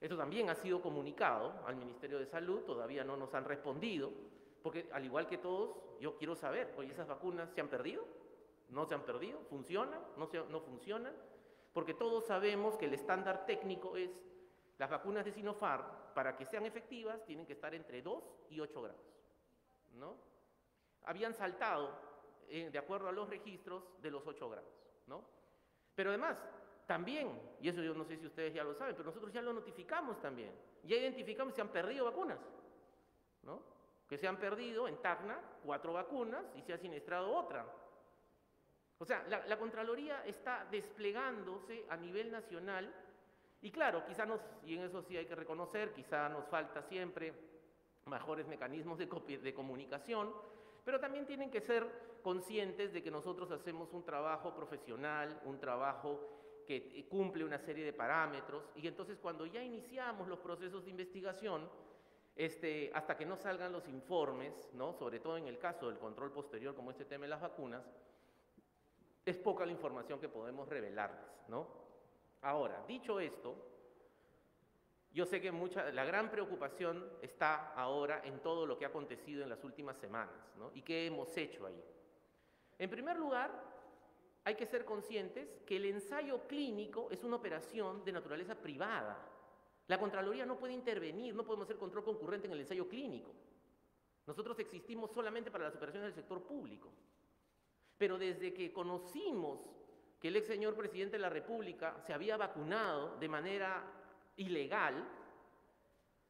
Esto también ha sido comunicado al Ministerio de Salud, todavía no nos han respondido, porque al igual que todos, yo quiero saber, oye, ¿esas vacunas se han perdido? ¿No se han perdido? ¿Funcionan? ¿No funcionan? Porque todos sabemos que el estándar técnico es, las vacunas de Sinopharm, para que sean efectivas, tienen que estar entre 2 y 8 grados, ¿no? Habían saltado, de acuerdo a los registros, de los 8 grados, ¿no? Pero además, también, y eso yo no sé si ustedes ya lo saben, pero nosotros ya lo notificamos también, ya identificamos que se han perdido vacunas, ¿no? Que se han perdido en Tacna 4 vacunas y se ha siniestrado otra. O sea, la Contraloría está desplegándose a nivel nacional y claro, quizá y en eso sí hay que reconocer, quizá nos falta siempre mejores mecanismos de comunicación, pero también tienen que ser conscientes de que nosotros hacemos un trabajo profesional, un trabajo que cumple una serie de parámetros, y entonces cuando ya iniciamos los procesos de investigación, hasta que no salgan los informes, ¿no? Sobre todo en el caso del control posterior, como este tema de las vacunas, es poca la información que podemos revelarles, ¿no? Ahora, dicho esto, yo sé que la gran preocupación está ahora en todo lo que ha acontecido en las últimas semanas, ¿no? Y qué hemos hecho ahí. En primer lugar, hay que ser conscientes que el ensayo clínico es una operación de naturaleza privada. La Contraloría no puede intervenir, no podemos hacer control concurrente en el ensayo clínico. Nosotros existimos solamente para las operaciones del sector público. Pero desde que conocimos que el ex señor presidente de la República se había vacunado de manera ilegal,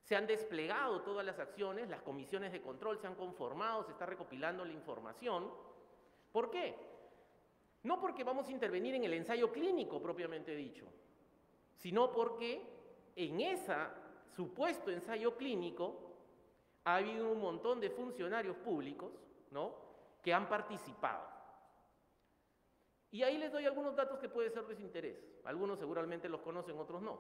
se han desplegado todas las acciones, las comisiones de control se han conformado, se está recopilando la información. ¿Por qué? No porque vamos a intervenir en el ensayo clínico propiamente dicho, sino porque en ese supuesto ensayo clínico ha habido un montón de funcionarios públicos, ¿no?, que han participado. Y ahí les doy algunos datos que pueden ser de su interés. Algunos seguramente los conocen, otros no.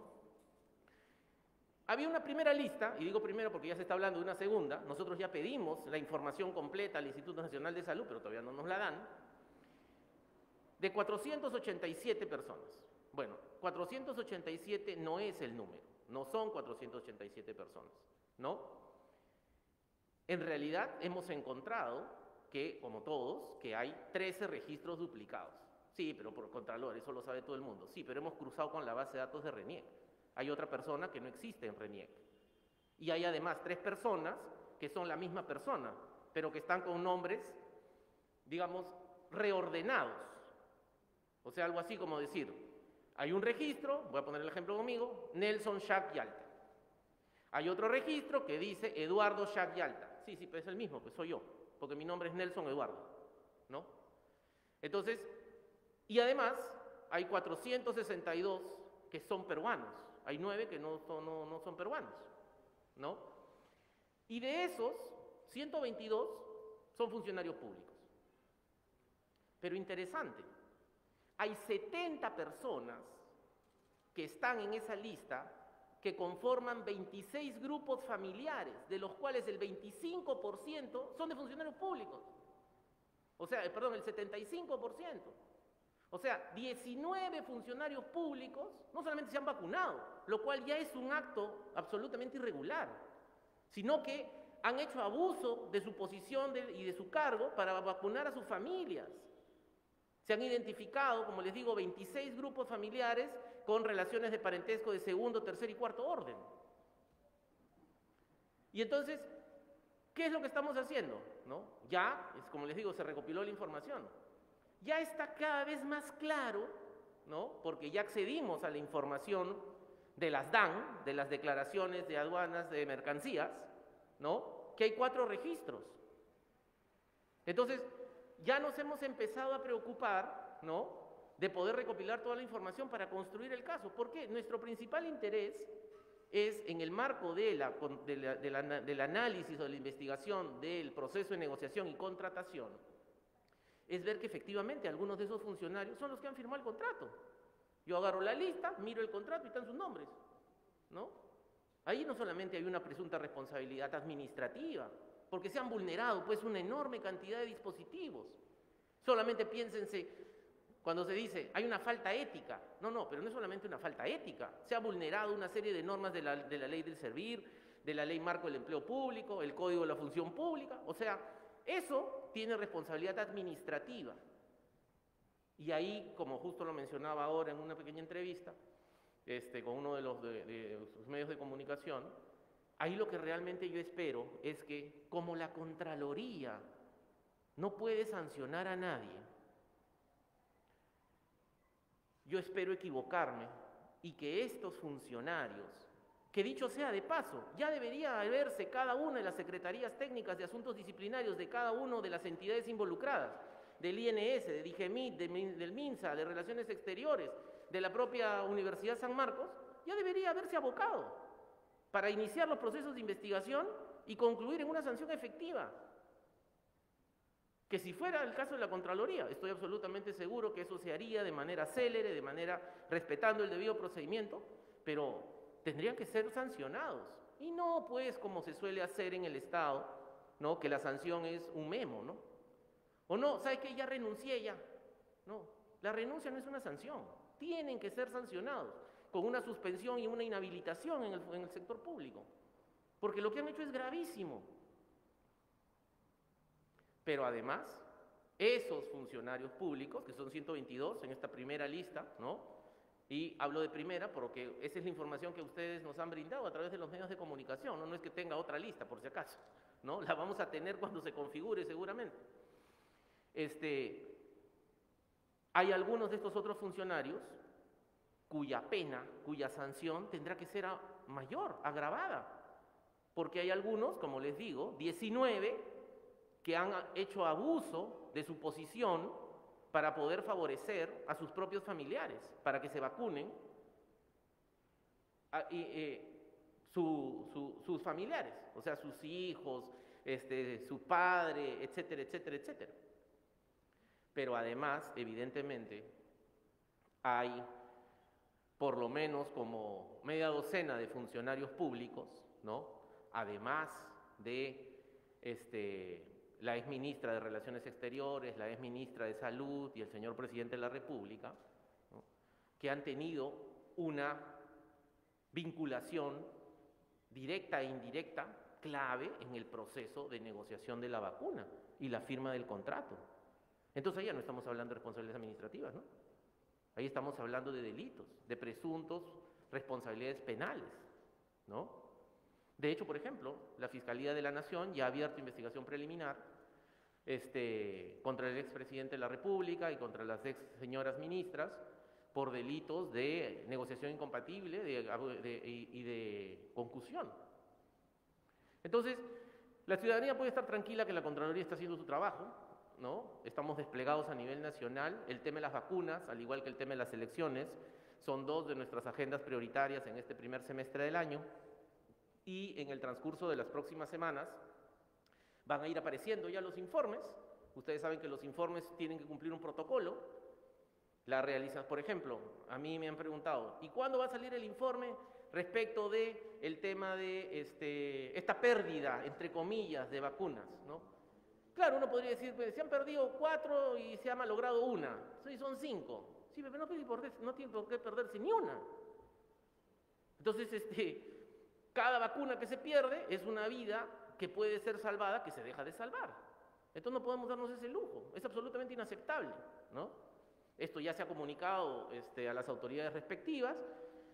Había una primera lista, y digo primero porque ya se está hablando de una segunda, nosotros ya pedimos la información completa al Instituto Nacional de Salud, pero todavía no nos la dan, de 487 personas. Bueno, 487 no es el número, no son 487 personas, ¿no? En realidad hemos encontrado que, como todos, que hay 13 registros duplicados. Sí, pero por Contralor, eso lo sabe todo el mundo. Sí, pero hemos cruzado con la base de datos de RENIEC. Hay otra persona que no existe en RENIEC. Y hay además 3 personas que son la misma persona, pero que están con nombres, digamos, reordenados. O sea, algo así como decir, hay un registro, voy a poner el ejemplo conmigo, Nelson Shack Yalta. Hay otro registro que dice Eduardo Shack Yalta. Sí, pero es el mismo, pues soy yo, porque mi nombre es Nelson Eduardo, ¿no? Entonces, y además hay 462 que son peruanos, hay 9 que no son peruanos, ¿no? Y de esos, 122 son funcionarios públicos. Pero interesante, hay 70 personas que están en esa lista que conforman 26 grupos familiares, de los cuales el 25% son de funcionarios públicos. O sea, perdón, el 75%. O sea, 19 funcionarios públicos no solamente se han vacunado, lo cual ya es un acto absolutamente irregular, sino que han hecho abuso de su posición y de su cargo para vacunar a sus familias. Se han identificado, como les digo, 26 grupos familiares con relaciones de parentesco de segundo, tercer y cuarto orden. Y entonces, ¿qué es lo que estamos haciendo? ¿No? Ya, como les digo, se recopiló la información. Ya está cada vez más claro, ¿no?, porque ya accedimos a la información de las DAN, de las declaraciones de aduanas de mercancías, ¿no?, que hay 4 registros. Entonces, ya nos hemos empezado a preocupar, ¿no?, de poder recopilar toda la información para construir el caso. ¿Por qué? Nuestro principal interés es, en el marco del análisis o de la investigación del proceso de negociación y contratación, es ver que efectivamente algunos de esos funcionarios son los que han firmado el contrato. Yo agarro la lista, miro el contrato y están sus nombres, ¿no? Ahí no solamente hay una presunta responsabilidad administrativa, porque se han vulnerado pues una enorme cantidad de dispositivos. Solamente piénsense Cuando se dice, hay una falta ética. No, pero no es solamente una falta ética. Se ha vulnerado una serie de normas de la ley del servir, de la ley marco del empleo público, el código de la función pública. O sea, eso tiene responsabilidad administrativa. Y ahí, como justo lo mencionaba ahora en una pequeña entrevista, con uno de los sus medios de comunicación, ahí lo que realmente yo espero es que, como la Contraloría no puede sancionar a nadie, yo espero equivocarme y que estos funcionarios, que dicho sea de paso, ya debería verse cada una de las secretarías técnicas de asuntos disciplinarios de cada una de las entidades involucradas, del INS, de DIGEMIT, del MINSA, de Relaciones Exteriores, de la propia Universidad San Marcos, ya debería haberse abocado para iniciar los procesos de investigación y concluir en una sanción efectiva. Que si fuera el caso de la Contraloría, estoy absolutamente seguro que eso se haría de manera célere, de manera respetando el debido procedimiento, pero tendrían que ser sancionados. Y no, pues, como se suele hacer en el Estado, ¿no? Que la sanción es un memo, ¿no? O no, ¿sabes qué? Ya renuncié ya. No, la renuncia no es una sanción. Tienen que ser sancionados con una suspensión y una inhabilitación en el sector público. Porque lo que han hecho es gravísimo. Pero además, esos funcionarios públicos, que son 122 en esta primera lista, ¿no? Y hablo de primera porque esa es la información que ustedes nos han brindado a través de los medios de comunicación, no es que tenga otra lista, por si acaso, ¿no? La vamos a tener cuando se configure seguramente. Hay algunos de estos otros funcionarios cuya pena, cuya sanción tendrá que ser mayor, agravada, porque hay algunos, como les digo, 19 que han hecho abuso de su posición para poder favorecer a sus propios familiares, para que se vacunen sus familiares, o sea, sus hijos, su padre, etcétera, etcétera, etcétera. Pero además, evidentemente, hay por lo menos como media docena de funcionarios públicos, ¿no? Además de la exministra de Relaciones Exteriores, la exministra de Salud y el señor presidente de la República, ¿no? Que han tenido una vinculación directa e indirecta clave en el proceso de negociación de la vacuna y la firma del contrato. Entonces ahí ya no estamos hablando de responsabilidades administrativas, ¿no? Ahí estamos hablando de delitos, de presuntos responsabilidades penales, ¿no? De hecho, por ejemplo, la Fiscalía de la Nación ya ha abierto investigación preliminar contra el expresidente de la República y contra las ex señoras ministras por delitos de negociación incompatible y de concusión. Entonces, la ciudadanía puede estar tranquila que la Contraloría está haciendo su trabajo, ¿no? Estamos desplegados a nivel nacional. El tema de las vacunas, al igual que el tema de las elecciones, son dos de nuestras agendas prioritarias en este primer semestre del año. Y en el transcurso de las próximas semanas van a ir apareciendo ya los informes. Ustedes saben que los informes tienen que cumplir un protocolo. Por ejemplo, a mí me han preguntado, ¿y cuándo va a salir el informe respecto del tema de esta pérdida, entre comillas, de vacunas, ¿no? Claro, uno podría decir, pues, se han perdido 4 y se ha malogrado una. Sí, son 5. Sí, pero no tiene por qué perderse ni una. Entonces, cada vacuna que se pierde es una vida que puede ser salvada, que se deja de salvar. Entonces no podemos darnos ese lujo, es absolutamente inaceptable, ¿no? Esto ya se ha comunicado a las autoridades respectivas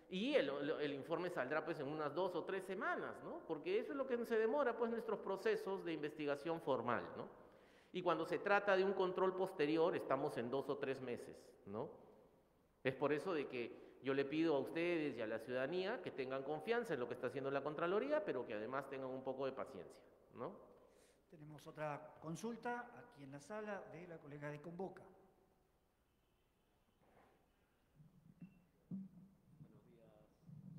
y el informe saldrá pues en unas 2 o 3 semanas, ¿no? Porque eso es lo que se demora pues nuestros procesos de investigación formal, ¿no? Y cuando se trata de un control posterior estamos en 2 o 3 meses, ¿no? Es por eso de que yo le pido a ustedes y a la ciudadanía que tengan confianza en lo que está haciendo la Contraloría, pero que además tengan un poco de paciencia, ¿no? Tenemos otra consulta aquí en la sala de la colega de Convoca. Buenos días,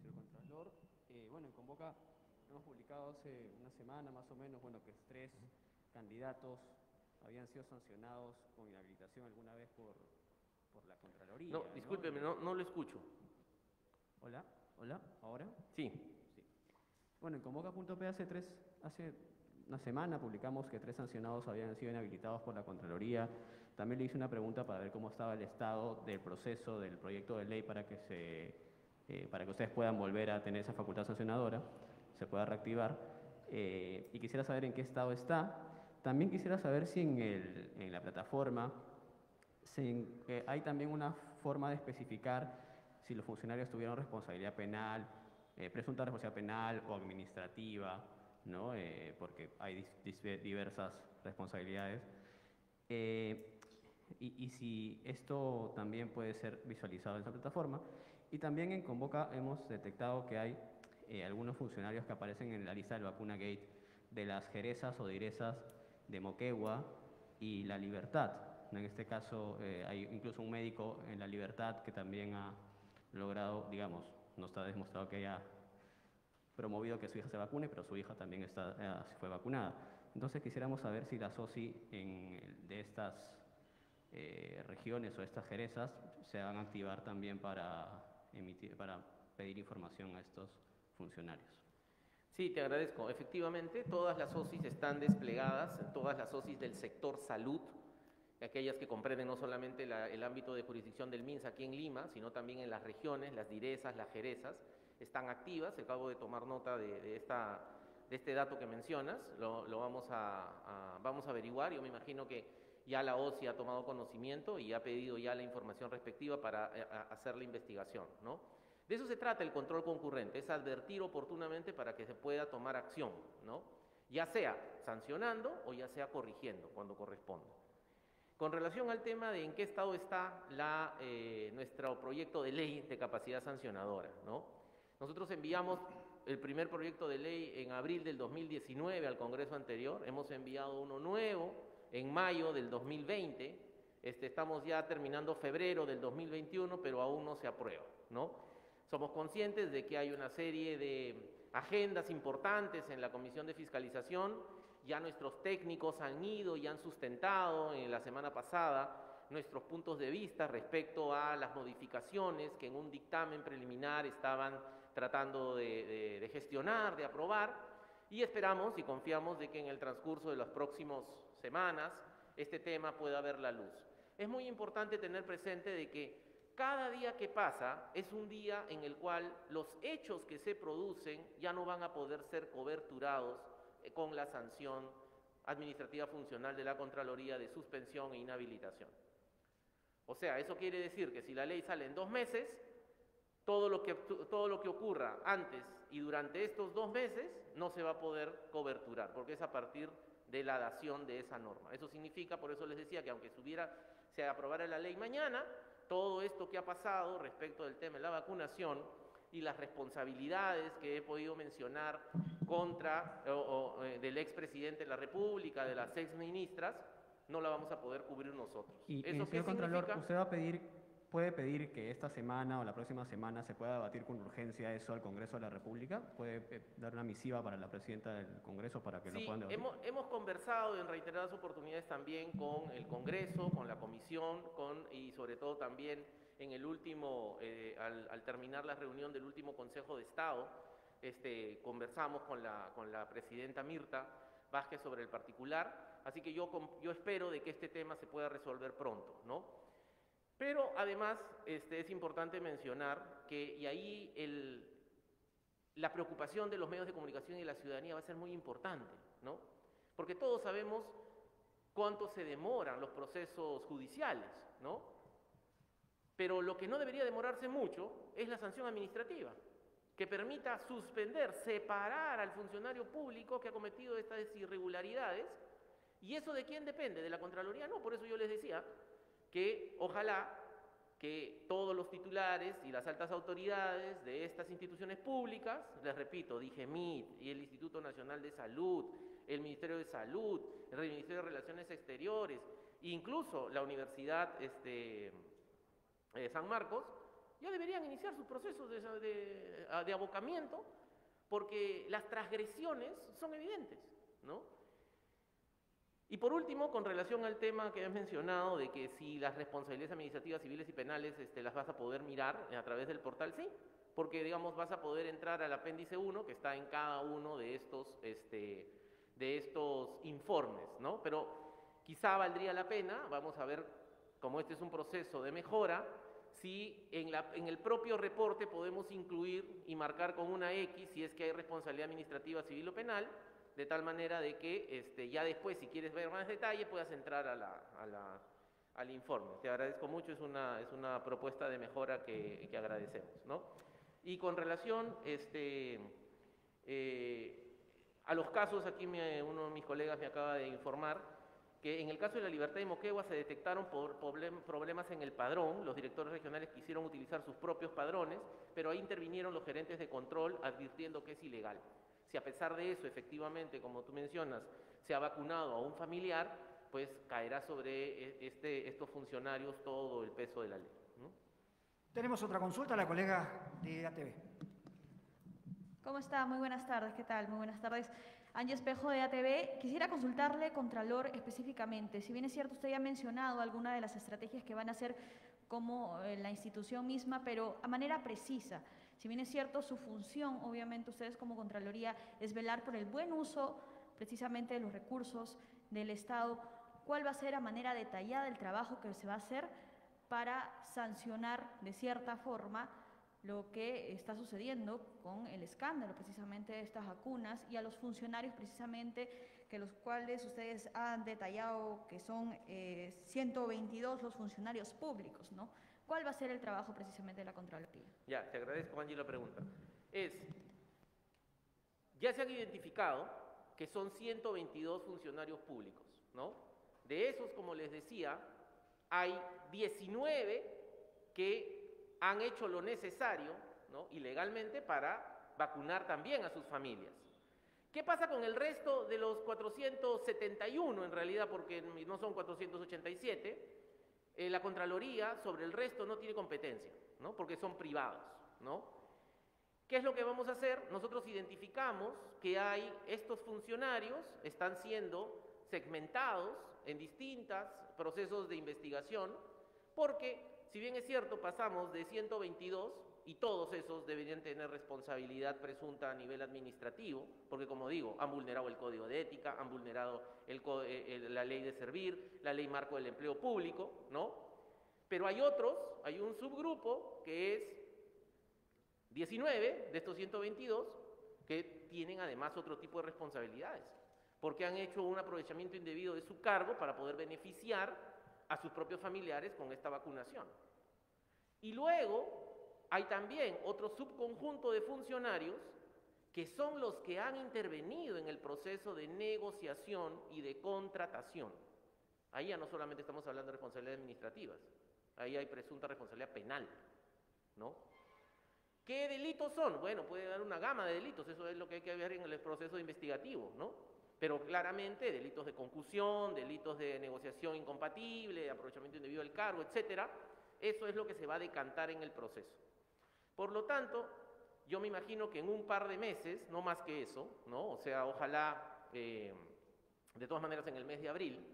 señor Contralor. Bueno, en Convoca hemos publicado hace una semana más o menos, bueno, que 3 candidatos habían sido sancionados con inhabilitación alguna vez por la Contraloría. No, discúlpeme, no lo escucho. Hola, ¿ahora? Sí. Bueno, en Convoca.p hace una semana publicamos que 3 sancionados habían sido inhabilitados por la Contraloría También le hice una pregunta para ver cómo estaba el estado del proceso del proyecto de ley para que ustedes puedan volver a tener esa facultad sancionadora, se pueda reactivar. Y quisiera saber en qué estado está. También quisiera saber si en la plataforma hay también una forma de especificar si los funcionarios tuvieron responsabilidad penal, presunta responsabilidad penal o administrativa, ¿no? Porque hay diversas responsabilidades. Y si esto también puede ser visualizado en esa plataforma. Y también en Convoca hemos detectado que hay algunos funcionarios que aparecen en la lista del Vacuna Gate de las jerezas o direzas de Moquegua y La Libertad, ¿no? En este caso hay incluso un médico en La Libertad que también ha logrado, digamos, no está demostrado que haya promovido que su hija se vacune, pero su hija también fue vacunada. Entonces quisiéramos saber si la SOSI de estas regiones o estas jerezas se van a activar también para pedir información a estos funcionarios. Sí, te agradezco. Efectivamente, todas las OSIs están desplegadas, todas las OSIs del sector salud, aquellas que comprenden no solamente el ámbito de jurisdicción del MINSA aquí en Lima, sino también en las regiones, las direzas, las jerezas, están activas. Acabo de tomar nota de este dato que mencionas, lo vamos a averiguar. Yo me imagino que ya la OSI ha tomado conocimiento y ha pedido ya la información respectiva para hacer la investigación, ¿no? De eso se trata el control concurrente, es advertir oportunamente para que se pueda tomar acción, ¿no? Ya sea sancionando o ya sea corrigiendo cuando corresponda. Con relación al tema de en qué estado está nuestro proyecto de ley de capacidad sancionadora, ¿no? Nosotros enviamos el primer proyecto de ley en abril del 2019 al Congreso anterior, hemos enviado uno nuevo en mayo del 2020, estamos ya terminando febrero del 2021, pero aún no se aprueba, ¿no? Somos conscientes de que hay una serie de agendas importantes en la Comisión de Fiscalización. Ya nuestros técnicos han ido y han sustentado en la semana pasada nuestros puntos de vista respecto a las modificaciones que en un dictamen preliminar estaban tratando de gestionar, de aprobar, y esperamos y confiamos de que en el transcurso de las próximas semanas este tema pueda ver la luz. Es muy importante tener presente de que cada día que pasa es un día en el cual los hechos que se producen ya no van a poder ser coberturados con la sanción administrativa funcional de la Contraloría de suspensión e inhabilitación. O sea, eso quiere decir que si la ley sale en 2 meses, todo lo que ocurra antes y durante estos 2 meses no se va a poder coberturar, porque es a partir de la dación de esa norma. Eso significa, por eso les decía que aunque se aprobara la ley mañana, todo esto que ha pasado respecto del tema de la vacunación y las responsabilidades que he podido mencionar del expresidente de la República, de las exministras, no la vamos a poder cubrir nosotros. Y, ¿Eso qué señor Contralor, significa? ¿usted puede pedir que esta semana o la próxima semana se pueda debatir con urgencia eso al Congreso de la República? ¿Puede dar una misiva para la presidenta del Congreso para que lo puedan debatir? Hemos conversado en reiteradas oportunidades también con el Congreso, con la Comisión, y sobre todo también en el último, al terminar la reunión del último Consejo de Estado, conversamos con la presidenta Mirta Vázquez sobre el particular, así que yo espero de que este tema se pueda resolver pronto, ¿no? Pero además es importante mencionar que, y ahí la preocupación de los medios de comunicación y de la ciudadanía va a ser muy importante, ¿no? Porque todos sabemos cuánto se demoran los procesos judiciales, ¿no? Pero lo que no debería demorarse mucho es la sanción administrativa, que permita suspender, separar al funcionario público que ha cometido estas irregularidades. ¿Y eso de quién depende? ¿De la Contraloría? No, por eso yo les decía que ojalá que todos los titulares y las altas autoridades de estas instituciones públicas, les repito, DIGEMIT y el Instituto Nacional de Salud, el Ministerio de Salud, el Ministerio de Relaciones Exteriores, incluso la Universidad San Marcos, ya deberían iniciar sus procesos de abocamiento, porque las transgresiones son evidentes, ¿no? Y por último, con relación al tema que has mencionado de que si las responsabilidades administrativas, civiles y penales las vas a poder mirar a través del portal, sí, porque digamos vas a poder entrar al apéndice 1 que está en cada uno de estos informes, ¿no? Pero quizá valdría la pena, vamos a ver, como este es un proceso de mejora, si en el propio reporte podemos incluir y marcar con una X si es que hay responsabilidad administrativa, civil o penal, de tal manera de que ya después, si quieres ver más detalle, puedas entrar al informe. Te agradezco mucho, es una propuesta de mejora que agradecemos, ¿no? Y con relación a los casos, aquí uno de mis colegas me acaba de informar que en el caso de la Libertad de Moquegua se detectaron problemas en el padrón. Los directores regionales quisieron utilizar sus propios padrones, pero ahí intervinieron los gerentes de control advirtiendo que es ilegal. Si a pesar de eso, efectivamente, como tú mencionas, se ha vacunado a un familiar, pues caerá sobre estos funcionarios todo el peso de la ley, ¿no? Tenemos otra consulta, la colega de ATV. ¿Cómo está? Muy buenas tardes, ¿qué tal? Muy buenas tardes. Angie Espejo de ATV. Quisiera consultarle, Contralor, específicamente. Si bien es cierto, usted ya ha mencionado algunas de las estrategias que van a hacer como la institución misma, pero a manera precisa. Si bien es cierto, su función, obviamente, ustedes como Contraloría, es velar por el buen uso precisamente de los recursos del Estado. ¿Cuál va a ser a manera detallada el trabajo que se va a hacer para sancionar de cierta forma lo que está sucediendo con el escándalo precisamente de estas vacunas y a los funcionarios precisamente que los cuales ustedes han detallado que son 122 los funcionarios públicos, ¿no? ¿Cuál va a ser el trabajo precisamente de la Contraloría? Ya, te agradezco, Angie, la pregunta. Ya se han identificado que son 122 funcionarios públicos, ¿no? De esos, como les decía, hay 19 que han hecho lo necesario, ¿no?, ilegalmente para vacunar también a sus familias. ¿Qué pasa con el resto de los 471 en realidad, porque no son 487? La Contraloría sobre el resto no tiene competencia, ¿no?, porque son privados, ¿no? ¿Qué es lo que vamos a hacer? Nosotros identificamos que estos funcionarios están siendo segmentados en distintos procesos de investigación, porque si bien es cierto, pasamos de 122 y todos esos deberían tener responsabilidad presunta a nivel administrativo, porque como digo, han vulnerado el Código de Ética, han vulnerado la Ley de Servir, la Ley Marco del Empleo Público, ¿no? Pero hay un subgrupo que es 19 de estos 122 que tienen además otro tipo de responsabilidades, porque han hecho un aprovechamiento indebido de su cargo para poder beneficiar a sus propios familiares con esta vacunación. Y luego hay también otro subconjunto de funcionarios que son los que han intervenido en el proceso de negociación y de contratación. Ahí ya no solamente estamos hablando de responsabilidades administrativas, ahí hay presunta responsabilidad penal, ¿no? ¿Qué delitos son? Bueno, puede dar una gama de delitos, eso es lo que hay que ver en el proceso investigativo, ¿no? Pero claramente delitos de concusión, delitos de negociación incompatible, de aprovechamiento indebido del cargo, etcétera, eso es lo que se va a decantar en el proceso. Por lo tanto, yo me imagino que en un par de meses, no más que eso, ¿no? O sea, ojalá, de todas maneras en el mes de abril,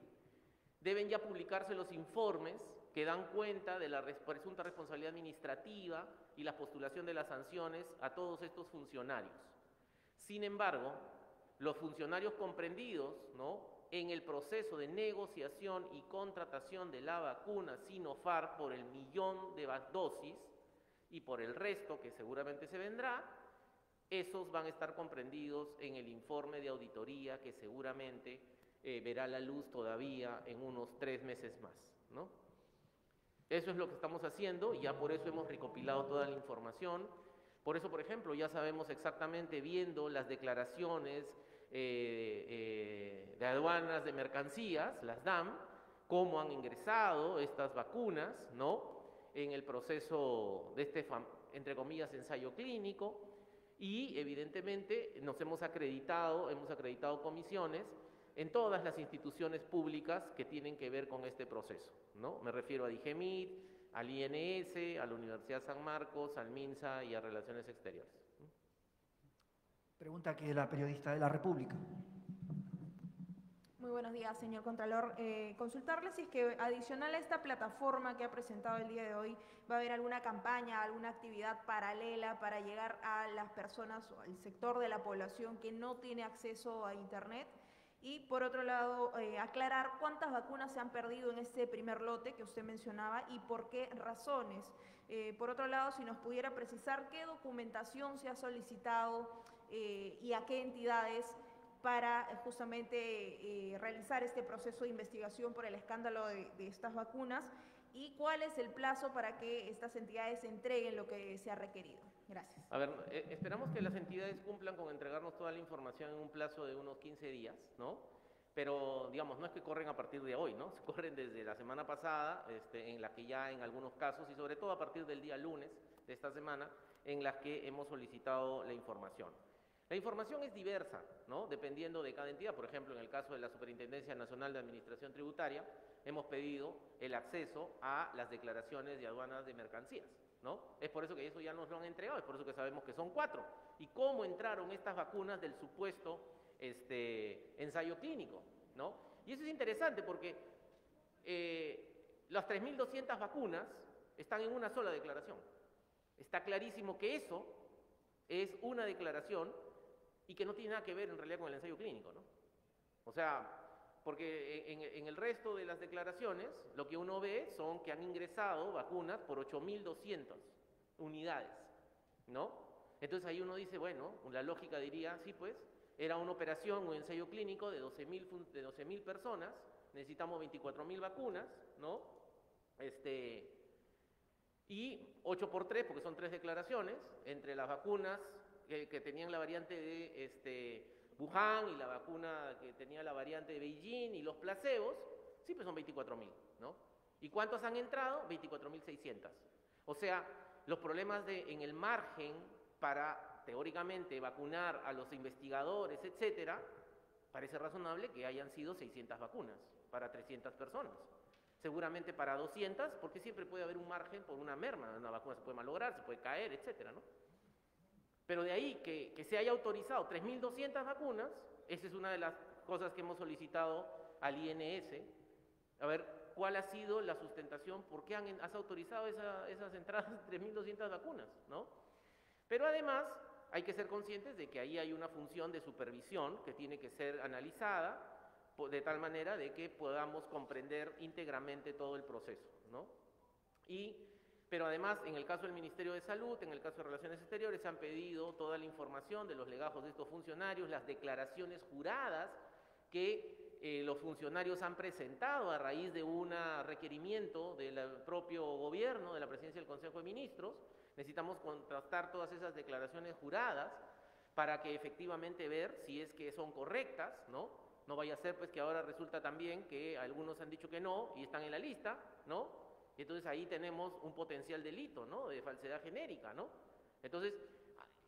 deben ya publicarse los informes que dan cuenta de la presunta responsabilidad administrativa y la postulación de las sanciones a todos estos funcionarios. Sin embargo, los funcionarios comprendidos, ¿no?, en el proceso de negociación y contratación de la vacuna Sinopharm por el 1.000.000 de dosis y por el resto que seguramente se vendrá, esos van a estar comprendidos en el informe de auditoría que seguramente verá la luz todavía en unos 3 meses más, ¿no? Eso es lo que estamos haciendo y ya por eso hemos recopilado toda la información. Por eso, por ejemplo, ya sabemos exactamente, viendo las declaraciones de aduanas de mercancías, las DAM, cómo han ingresado estas vacunas, ¿no?, en el proceso de entre comillas, ensayo clínico, y evidentemente nos hemos acreditado comisiones en todas las instituciones públicas que tienen que ver con este proceso, ¿no? Me refiero a DIGEMIT, al INS, a la Universidad San Marcos, al MINSA y a Relaciones Exteriores. Pregunta aquí de la periodista de La República. Muy buenos días, señor Contralor. Consultarle si es que adicional a esta plataforma que ha presentado el día de hoy, va a haber alguna campaña, alguna actividad paralela para llegar a las personas o al sector de la población que no tiene acceso a Internet. Y por otro lado, aclarar cuántas vacunas se han perdido en este primer lote que usted mencionaba y por qué razones. Por otro lado, si nos pudiera precisar qué documentación se ha solicitado y a qué entidades para justamente realizar este proceso de investigación por el escándalo de estas vacunas y cuál es el plazo para que estas entidades entreguen lo que se ha requerido. Gracias. A ver, esperamos que las entidades cumplan con entregarnos toda la información en un plazo de unos 15 días, ¿no? Pero, digamos, no es que corren a partir de hoy, ¿no? Se corren desde la semana pasada, en la que ya en algunos casos, y sobre todo a partir del día lunes de esta semana, en las que hemos solicitado la información. La información es diversa, ¿no? Dependiendo de cada entidad. Por ejemplo, en el caso de la Superintendencia Nacional de Administración Tributaria, hemos pedido el acceso a las declaraciones de aduanas de mercancías, ¿no? Es por eso que eso ya nos lo han entregado, es por eso que sabemos que son 4. ¿Y cómo entraron estas vacunas del supuesto ensayo clínico, ¿no? Y eso es interesante porque las 3.200 vacunas están en una sola declaración. Está clarísimo que eso es una declaración y que no tiene nada que ver en realidad con el ensayo clínico, ¿no? O sea, porque en el resto de las declaraciones lo que uno ve son que han ingresado vacunas por 8.200 unidades, ¿no? Entonces ahí uno dice, bueno, la lógica diría, sí pues, era una operación, un ensayo clínico de 12.000 personas, necesitamos 24.000 vacunas, ¿no? Y 8 por 3, porque son 3 declaraciones, entre las vacunas que tenían la variante de Wuhan y la vacuna que tenía la variante de Beijing y los placebos, sí, pues son 24.000, ¿no? ¿Y cuántos han entrado? 24.600. O sea, los problemas en el margen para, teóricamente, vacunar a los investigadores, etcétera, parece razonable que hayan sido 600 vacunas para 300 personas. Seguramente para 200, porque siempre puede haber un margen por una merma, una vacuna se puede malograr, se puede caer, etcétera, ¿no? Pero de ahí que se haya autorizado 3.200 vacunas, esa es una de las cosas que hemos solicitado al INS, a ver cuál ha sido la sustentación, por qué has autorizado esas entradas de 3.200 vacunas, ¿no? Pero además hay que ser conscientes de que ahí hay una función de supervisión que tiene que ser analizada de tal manera de que podamos comprender íntegramente todo el proceso, ¿no? Pero además, en el caso del Ministerio de Salud, en el caso de Relaciones Exteriores, se han pedido toda la información de los legajos de estos funcionarios, las declaraciones juradas que los funcionarios han presentado a raíz de un requerimiento del propio gobierno, de la Presidencia del Consejo de Ministros. Necesitamos contrastar todas esas declaraciones juradas para que efectivamente ver si es que son correctas, ¿no? No vaya a ser pues que ahora resulta también que algunos han dicho que no y están en la lista, ¿no? Y entonces ahí tenemos un potencial delito, ¿no? De falsedad genérica, ¿no? Entonces,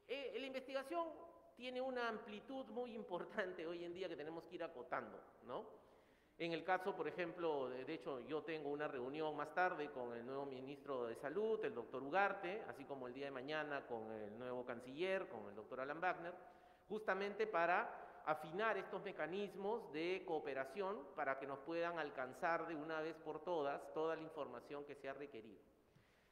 la investigación tiene una amplitud muy importante hoy en día que tenemos que ir acotando, ¿no? En el caso, por ejemplo, de hecho yo tengo una reunión más tarde con el nuevo ministro de Salud, el doctor Ugarte, así como el día de mañana con el nuevo canciller, con el doctor Alan Wagner, justamente para afinar estos mecanismos de cooperación para que nos puedan alcanzar de una vez por todas toda la información que sea requerida.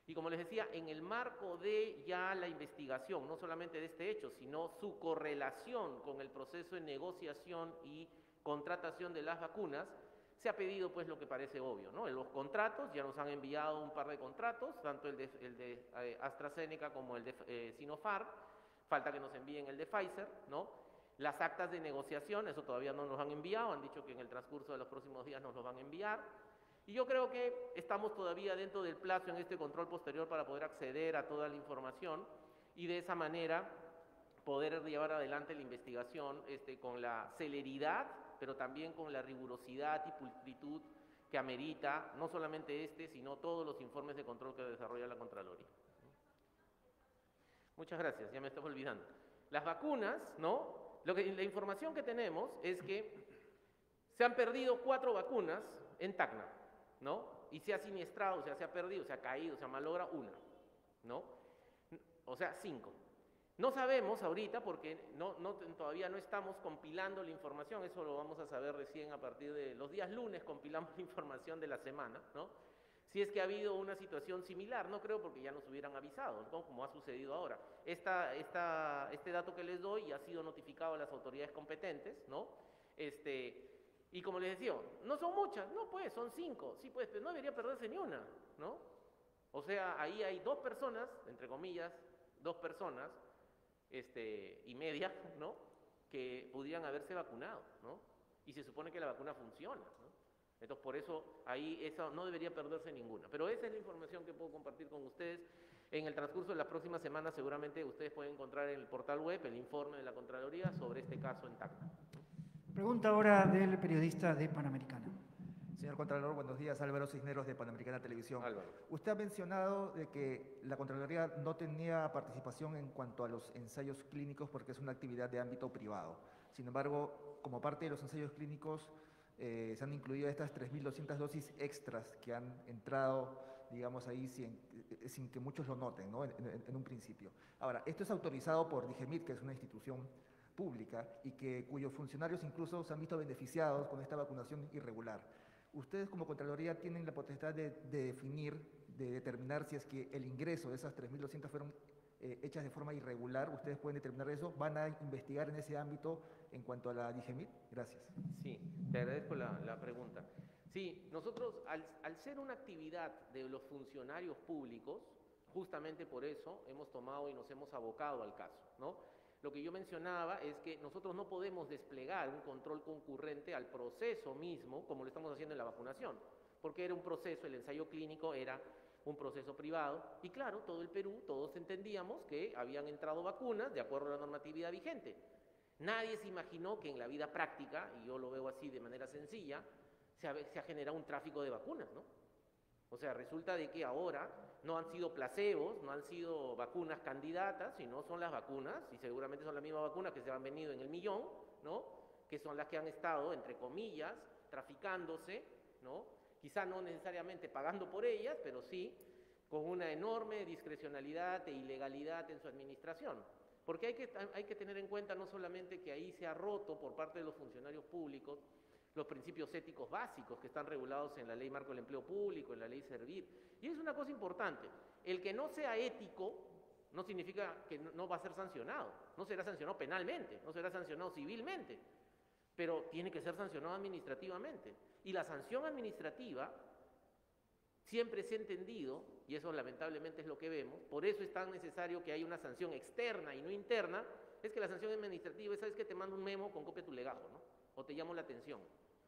Y como les decía, en el marco de ya la investigación, no solamente de este hecho, sino su correlación con el proceso de negociación y contratación de las vacunas, se ha pedido pues lo que parece obvio, ¿no? En los contratos, ya nos han enviado un par de contratos, tanto el de AstraZeneca como el de Sinopharm, falta que nos envíen el de Pfizer, ¿no? Las actas de negociación, eso todavía no nos han enviado, han dicho que en el transcurso de los próximos días nos lo van a enviar. Y yo creo que estamos todavía dentro del plazo en este control posterior para poder acceder a toda la información y de esa manera poder llevar adelante la investigación con la celeridad, pero también con la rigurosidad y pulcritud que amerita no solamente sino todos los informes de control que desarrolla la Contraloría. Muchas gracias, ya me estaba olvidando. Las vacunas, ¿no? La información que tenemos es que se han perdido 4 vacunas en Tacna, ¿no? Y se ha siniestrado, o sea, se ha perdido, se ha caído, se ha malogrado una, ¿no? O sea, 5. No sabemos ahorita porque todavía no estamos compilando la información, eso lo vamos a saber recién a partir de los días lunes, compilamos la información de la semana, ¿no? Si es que ha habido una situación similar, no creo porque ya nos hubieran avisado, ¿no? Como ha sucedido ahora. Este dato que les doy ya ha sido notificado a las autoridades competentes, ¿no? Y como les decía, no son muchas, no pues, son 5, sí pues, pero no debería perderse ni una, ¿no? O sea, ahí hay 2 personas, entre comillas, 2 personas, y media, ¿no? Que pudieran haberse vacunado, ¿no? Y se supone que la vacuna funciona, ¿no? Entonces, por eso, ahí eso no debería perderse ninguna. Pero esa es la información que puedo compartir con ustedes. En el transcurso de la próxima semana, seguramente ustedes pueden encontrar en el portal web el informe de la Contraloría sobre este caso en Tacna. Pregunta ahora del periodista de Panamericana. Señor Contralor, buenos días. Álvaro Cisneros de Panamericana Televisión. Álvaro. Usted ha mencionado de que la Contraloría no tenía participación en cuanto a los ensayos clínicos porque es una actividad de ámbito privado. Sin embargo, como parte de los ensayos clínicos, se han incluido estas 3.200 dosis extras que han entrado, digamos, ahí sin que muchos lo noten, ¿no? En un principio. Ahora, esto es autorizado por DIGEMIT, que es una institución pública y cuyos funcionarios incluso se han visto beneficiados con esta vacunación irregular. Ustedes como Contraloría tienen la potestad de definir, de determinar si es que el ingreso de esas 3.200 fueron hechas de forma irregular. Ustedes pueden determinar eso. ¿Van a investigar en ese ámbito en cuanto a la DIGEMIT? Gracias. Sí, te agradezco la pregunta. Sí, nosotros al ser una actividad de los funcionarios públicos, justamente por eso hemos tomado y nos hemos abocado al caso, ¿no? Lo que yo mencionaba es que nosotros no podemos desplegar un control concurrente al proceso mismo, como lo estamos haciendo en la vacunación, porque era un proceso, el ensayo clínico era un proceso privado, y claro, todo el Perú, todos entendíamos que habían entrado vacunas de acuerdo a la normatividad vigente. Nadie se imaginó que en la vida práctica, y yo lo veo así de manera sencilla, se ha generado un tráfico de vacunas, ¿no? O sea, resulta de que ahora no han sido placebos, no han sido vacunas candidatas, sino son las vacunas, y seguramente son las mismas vacunas que se han venido en el millón, ¿no? Que son las que han estado, entre comillas, traficándose, ¿no? Quizá no necesariamente pagando por ellas, pero sí con una enorme discrecionalidad e ilegalidad en su administración. Porque hay que tener en cuenta no solamente que ahí se ha roto por parte de los funcionarios públicos los principios éticos básicos que están regulados en la Ley Marco del Empleo Público, en la Ley Servir. Y es una cosa importante, el que no sea ético no significa que no va a ser sancionado, no será sancionado penalmente, no será sancionado civilmente, pero tiene que ser sancionado administrativamente. Y la sanción administrativa siempre se ha entendido, y eso lamentablemente es lo que vemos, por eso es tan necesario que haya una sanción externa y no interna, es que la sanción administrativa es, ¿sabes qué? Te mando un memo con copia de tu legajo, ¿no? O te llamo la atención.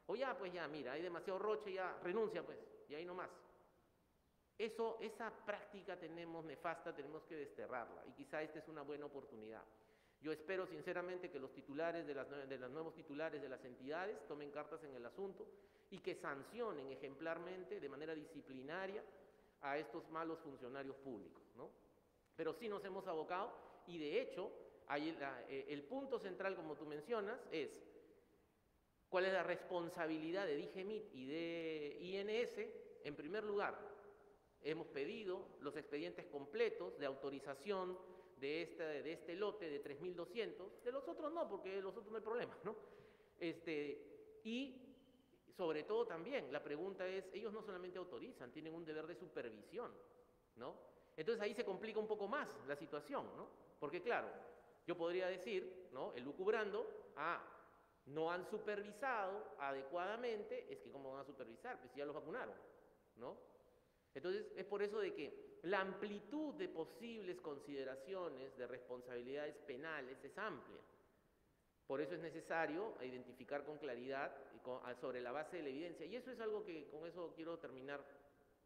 O ya, pues ya, mira, hay demasiado roche, ya, renuncia pues, y ahí nomás. Esa práctica tenemos nefasta, tenemos que desterrarla, y quizá esta es una buena oportunidad. Yo espero sinceramente que los titulares de los nuevos titulares de las entidades tomen cartas en el asunto y que sancionen ejemplarmente, de manera disciplinaria, a estos malos funcionarios públicos, ¿no? Pero sí nos hemos abocado, y de hecho, el punto central, como tú mencionas, es ¿cuál es la responsabilidad de DIGEMIT y de INS? En primer lugar, hemos pedido los expedientes completos de autorización de este lote de 3.200, de los otros no, porque de los otros no hay problema, ¿no? Y sobre todo también, la pregunta es, ellos no solamente autorizan, tienen un deber de supervisión, ¿no? Entonces ahí se complica un poco más la situación, ¿no? Porque claro, yo podría decir, ¿no? Elucubrando, no han supervisado adecuadamente, es que ¿cómo van a supervisar? Pues ya los vacunaron, ¿no? Entonces es por eso de que la amplitud de posibles consideraciones de responsabilidades penales es amplia. Por eso es necesario identificar con claridad y sobre la base de la evidencia. Y eso es algo que con eso quiero terminar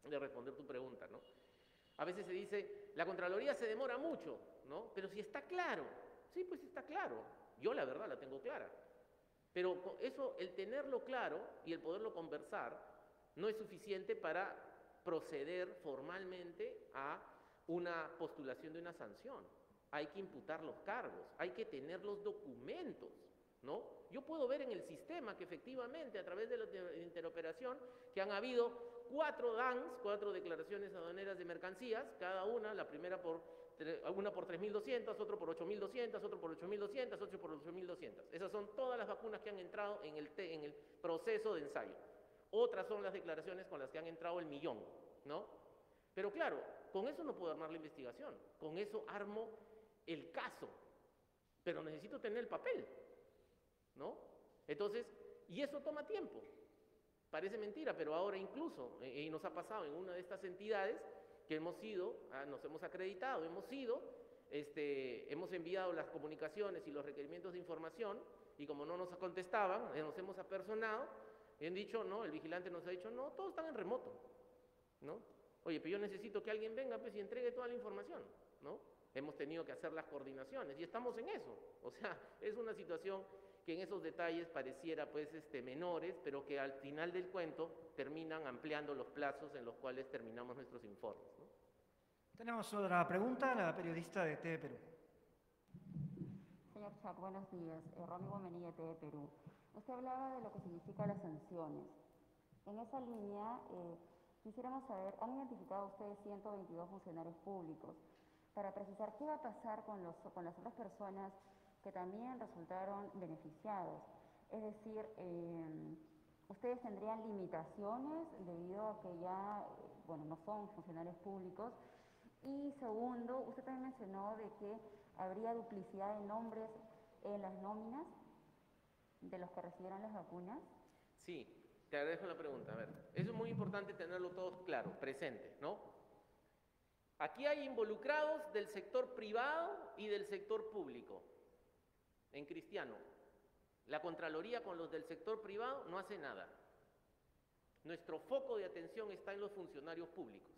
de responder tu pregunta, ¿no? A veces se dice, la Contraloría se demora mucho, ¿no? Pero si está claro, sí, pues está claro. Yo la verdad la tengo clara. Pero eso, el tenerlo claro y el poderlo conversar, no es suficiente para proceder formalmente a una postulación de una sanción. Hay que imputar los cargos, hay que tener los documentos, ¿no? Yo puedo ver en el sistema que efectivamente a través de la interoperación que han habido 4 DANs, 4 declaraciones aduaneras de mercancías, cada una, la primera una por 3.200, otro por 8.200, otro por 8.200, otro por 8.200. Esas son todas las vacunas que han entrado en el proceso de ensayo. Otras son las declaraciones con las que han entrado el millón, ¿no? Pero claro, con eso no puedo armar la investigación, con eso armo el caso, pero necesito tener el papel, ¿no? Entonces, y eso toma tiempo. Parece mentira, pero ahora incluso, y nos ha pasado en una de estas entidades que hemos ido, nos hemos acreditado, hemos ido, hemos enviado las comunicaciones y los requerimientos de información, y como no nos contestaban, nos hemos apersonado, y han dicho, no, el vigilante nos ha dicho, no, todos están en remoto, ¿no? Oye, pero yo necesito que alguien venga, pues, y entregue toda la información, ¿no? Hemos tenido que hacer las coordinaciones, y estamos en eso. O sea, es una situación que en esos detalles pareciera, pues, menores, pero que al final del cuento terminan ampliando los plazos en los cuales terminamos nuestros informes, ¿no? Tenemos otra pregunta, la periodista de TV Perú. Señor Chac, buenos días. Romy Bomenilla, TV Perú. Usted hablaba de lo que significan las sanciones. En esa línea, quisiéramos saber, han identificado ustedes 122 funcionarios públicos. Para precisar, ¿qué va a pasar con las otras personas que también resultaron beneficiados? Es decir, ¿ustedes tendrían limitaciones debido a que ya, bueno, no son funcionarios públicos? Y segundo, usted también mencionó de que habría duplicidad de nombres en las nóminas de los que recibieron las vacunas. Sí, te agradezco la pregunta. A ver, eso es muy importante tenerlo todo claro, presente, ¿no? Aquí hay involucrados del sector privado y del sector público. En Cristiano, la Contraloría con los del sector privado no hace nada. Nuestro foco de atención está en los funcionarios públicos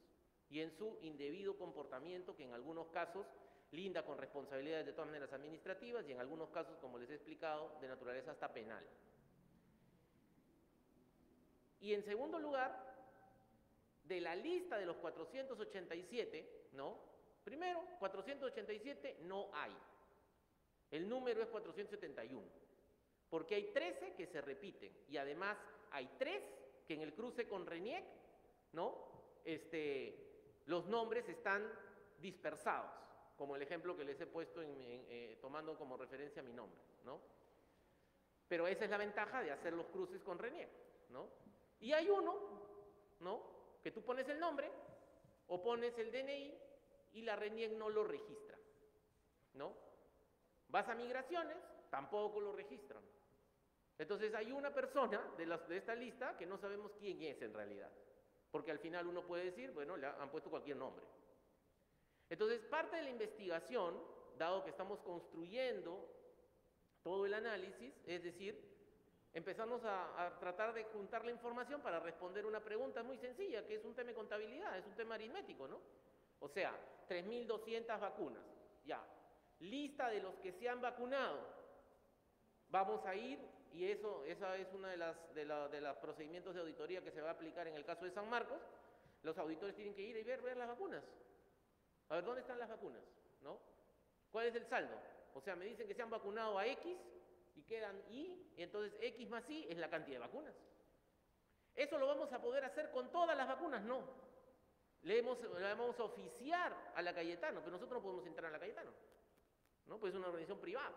y en su indebido comportamiento, que en algunos casos linda con responsabilidades de todas maneras administrativas y en algunos casos, como les he explicado, de naturaleza hasta penal. Y en segundo lugar, de la lista de los 487, ¿no? Primero, 487 no hay. El número es 471, porque hay 13 que se repiten y además hay 3 que en el cruce con RENIEC, ¿no? Los nombres están dispersados, como el ejemplo que les he puesto tomando como referencia mi nombre, ¿no? Pero esa es la ventaja de hacer los cruces con RENIEC, ¿no? Y hay uno, ¿no?, que tú pones el nombre o pones el DNI y la RENIEC no lo registra, ¿no? Vas a migraciones, tampoco lo registran. Entonces hay una persona de esta lista que no sabemos quién es en realidad, porque al final uno puede decir, bueno, le han puesto cualquier nombre. Entonces, parte de la investigación, dado que estamos construyendo todo el análisis, es decir, empezamos a tratar de juntar la información para responder una pregunta muy sencilla, que es un tema de contabilidad, es un tema aritmético, ¿no? O sea, 3.200 vacunas, ya. Lista de los que se han vacunado. Vamos a ir, y esa es una de los procedimientos de auditoría que se va a aplicar en el caso de San Marcos. Los auditores tienen que ir y ver las vacunas. A ver, ¿dónde están las vacunas? ¿No? ¿Cuál es el saldo? O sea, me dicen que se han vacunado a X y quedan Y, y entonces X más Y es la cantidad de vacunas. ¿Eso lo vamos a poder hacer con todas las vacunas? No. Le vamos a oficiar a la Cayetano, pero nosotros no podemos entrar a la Cayetano, ¿no? Pues es una organización privada.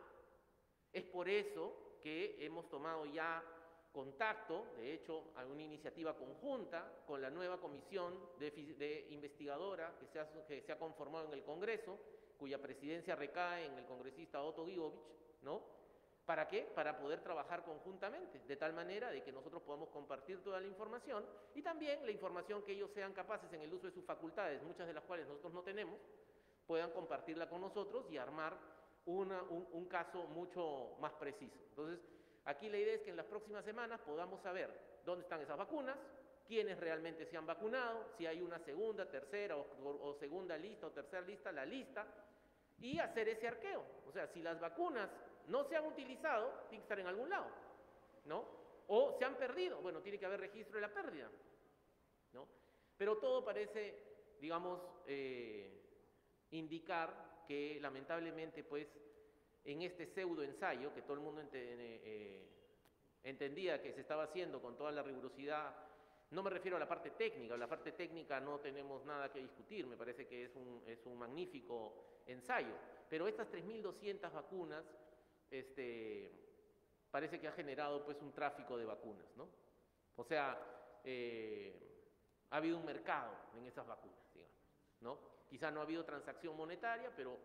Es por eso que hemos tomado ya contacto, de hecho, a una iniciativa conjunta con la nueva comisión de investigadora que se ha conformado en el Congreso, cuya presidencia recae en el congresista Otto Gibovich, ¿no? ¿Para qué? Para poder trabajar conjuntamente, de tal manera de que nosotros podamos compartir toda la información y también la información que ellos sean capaces en el uso de sus facultades, muchas de las cuales nosotros no tenemos, puedan compartirla con nosotros y armar un caso mucho más preciso. Entonces, aquí la idea es que en las próximas semanas podamos saber dónde están esas vacunas, quiénes realmente se han vacunado, si hay una segunda, tercera o segunda lista o tercera lista, la lista, y hacer ese arqueo. O sea, si las vacunas no se han utilizado, tienen que estar en algún lado, ¿no? O se han perdido, bueno, tiene que haber registro de la pérdida, ¿no? Pero todo parece, digamos, indicar que lamentablemente, pues, en este pseudo ensayo, que todo el mundo entendía que se estaba haciendo con toda la rigurosidad, no me refiero a la parte técnica no tenemos nada que discutir, me parece que es un magnífico ensayo, pero estas 3.200 vacunas, parece que ha generado, pues, un tráfico de vacunas, ¿no? O sea, ha habido un mercado en esas vacunas, digamos, ¿no? Quizá no ha habido transacción monetaria, pero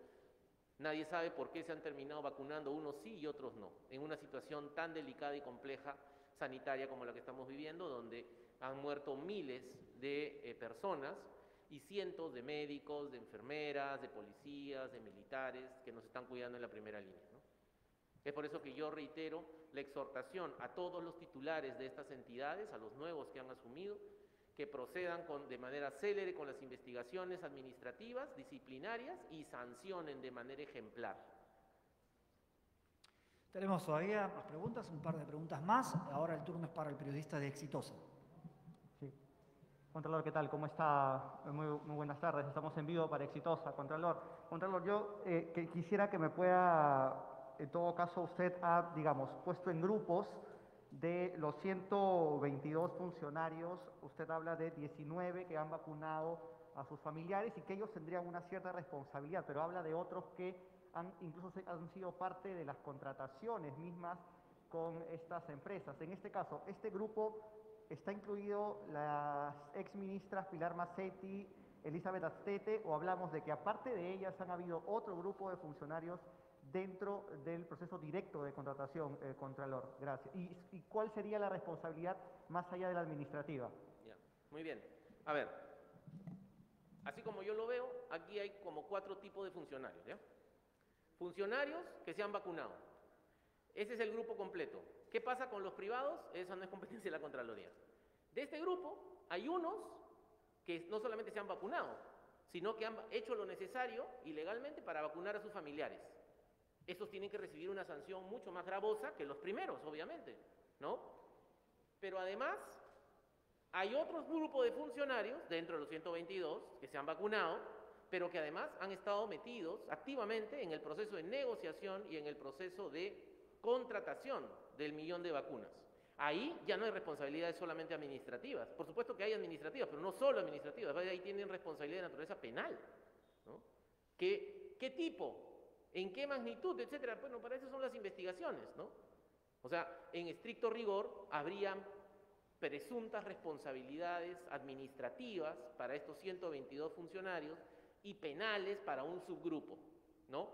Nadie sabe por qué se han terminado vacunando unos sí y otros no, en una situación tan delicada y compleja sanitaria como la que estamos viviendo, donde han muerto miles de personas y cientos de médicos, de enfermeras, de policías, de militares que nos están cuidando en la primera línea, ¿no? Es por eso que yo reitero la exhortación a todos los titulares de estas entidades, a los nuevos que han asumido, que procedan de manera célere con las investigaciones administrativas, disciplinarias y sancionen de manera ejemplar. Tenemos todavía más preguntas, un par de preguntas más. Ahora el turno es para el periodista de Exitosa. Sí. Contralor, ¿qué tal? ¿Cómo está? Muy buenas tardes. Estamos en vivo para Exitosa. Contralor, yo quisiera que me pueda, en todo caso, usted ha, digamos, puesto en grupos de los 122 funcionarios, usted habla de 19 que han vacunado a sus familiares y que ellos tendrían una cierta responsabilidad, pero habla de otros que incluso han sido parte de las contrataciones mismas con estas empresas. En este caso, ¿este grupo está incluido las exministras Pilar Macetti, Elizabeth Astete, o hablamos de que aparte de ellas han habido otro grupo de funcionarios dentro del proceso directo de contratación, Contralor? Gracias. ¿Y cuál sería la responsabilidad más allá de la administrativa? Ya, muy bien. A ver, así como yo lo veo, aquí hay como 4 tipos de funcionarios, ¿ya? Funcionarios que se han vacunado. Ese es el grupo completo. ¿Qué pasa con los privados? Eso no es competencia de la Contraloría. De este grupo hay unos que no solamente se han vacunado, sino que han hecho lo necesario ilegalmente para vacunar a sus familiares. Estos tienen que recibir una sanción mucho más gravosa que los primeros, obviamente, ¿no? Pero además, hay otro grupo de funcionarios, dentro de los 122, que se han vacunado, pero que además han estado metidos activamente en el proceso de negociación y en el proceso de contratación del 1.000.000 de vacunas. Ahí ya no hay responsabilidades solamente administrativas. Por supuesto que hay administrativas, pero no solo administrativas. Ahí tienen responsabilidad de naturaleza penal, ¿no? ¿Qué tipo? ¿En qué magnitud? Etcétera. Bueno, para eso son las investigaciones, ¿no? O sea, en estricto rigor, habrían presuntas responsabilidades administrativas para estos 122 funcionarios y penales para un subgrupo, ¿no?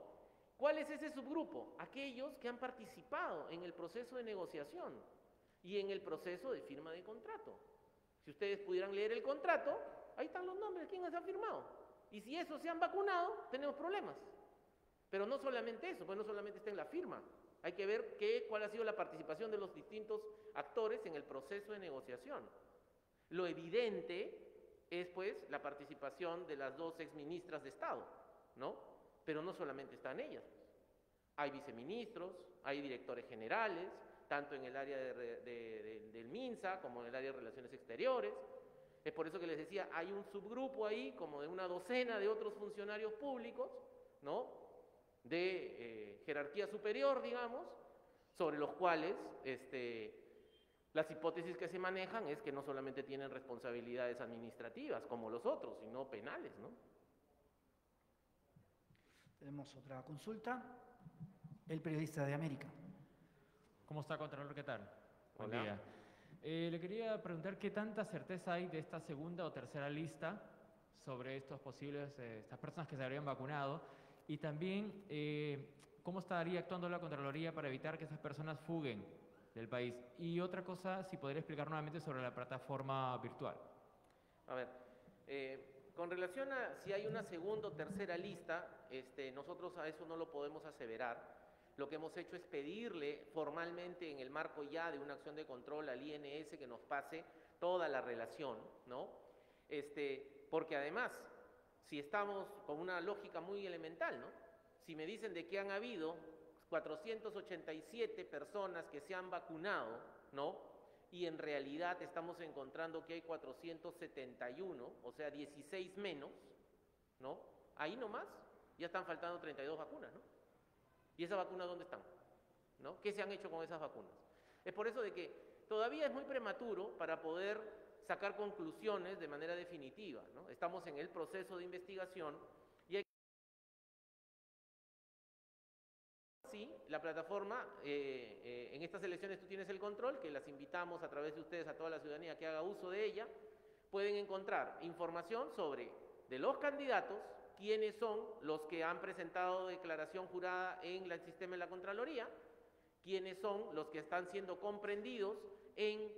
¿Cuál es ese subgrupo? Aquellos que han participado en el proceso de negociación y en el proceso de firma de contrato. Si ustedes pudieran leer el contrato, ahí están los nombres de quienes han firmado. Y si esos se han vacunado, tenemos problemas. Pero no solamente eso, pues no solamente está en la firma. Hay que ver cuál ha sido la participación de los distintos actores en el proceso de negociación. Lo evidente es, pues, la participación de las 2 exministras de Estado, ¿no? Pero no solamente están ellas. Hay viceministros, hay directores generales, tanto en el área del MINSA como en el área de Relaciones Exteriores. Es por eso que les decía, hay un subgrupo ahí, como de una docena de otros funcionarios públicos, ¿no?, de jerarquía superior, digamos, sobre los cuales las hipótesis que se manejan es que no solamente tienen responsabilidades administrativas como los otros, sino penales, ¿no? Tenemos otra consulta. El periodista de América. ¿Cómo está, Contralor? ¿Qué tal? Buen Hola. día. Le quería preguntar qué tanta certeza hay de esta segunda o tercera lista sobre estos posibles, estas personas que se habrían vacunado, y también cómo estaría actuando la Contraloría para evitar que esas personas fuguen del país. Y otra cosa, si podría explicar nuevamente sobre la plataforma virtual. A ver, con relación a si hay una segunda o tercera lista, nosotros a eso no lo podemos aseverar. Lo que hemos hecho es pedirle formalmente, en el marco ya de una acción de control al INS, que nos pase toda la relación, ¿no? Porque además, si estamos con una lógica muy elemental, ¿no? Si me dicen de que han habido 487 personas que se han vacunado, ¿no?, y en realidad estamos encontrando que hay 471, o sea, 16 menos, ¿no? Ahí nomás ya están faltando 32 vacunas, ¿no? ¿Y esas vacunas dónde están? ¿No? ¿Qué se han hecho con esas vacunas? Es por eso de que todavía es muy prematuro para poder sacar conclusiones de manera definitiva, ¿no? Estamos en el proceso de investigación y hay sí, la plataforma, en estas elecciones tú tienes el control, que las invitamos a través de ustedes a toda la ciudadanía que haga uso de ella. Pueden encontrar información de los candidatos, quiénes son los que han presentado declaración jurada en el sistema de la Contraloría, quiénes son los que están siendo comprendidos en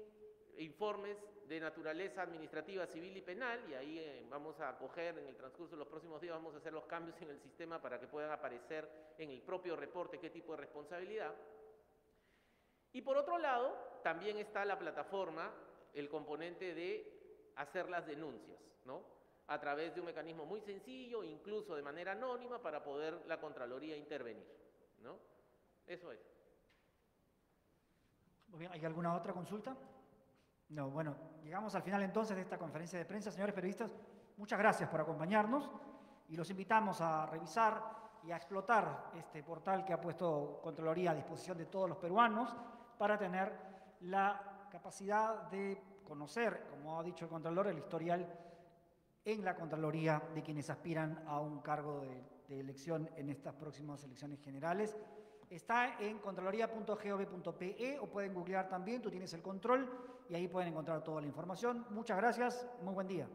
informes de naturaleza administrativa, civil y penal, y ahí vamos a acoger en el transcurso de los próximos días, vamos a hacer los cambios en el sistema para que puedan aparecer en el propio reporte qué tipo de responsabilidad. Y por otro lado, también está la plataforma, el componente de hacer las denuncias, ¿no? A través de un mecanismo muy sencillo, incluso de manera anónima, para poder la Contraloría intervenir, ¿no? Eso es. Muy bien, ¿hay alguna otra consulta? No, bueno, llegamos al final entonces de esta conferencia de prensa. Señores periodistas, muchas gracias por acompañarnos y los invitamos a revisar y a explotar este portal que ha puesto Contraloría a disposición de todos los peruanos para tener la capacidad de conocer, como ha dicho el Contralor, el historial en la Contraloría de quienes aspiran a un cargo de elección en estas próximas elecciones generales. Está en contraloría.gov.pe o pueden googlear también, tú tienes el control y ahí pueden encontrar toda la información. Muchas gracias, muy buen día.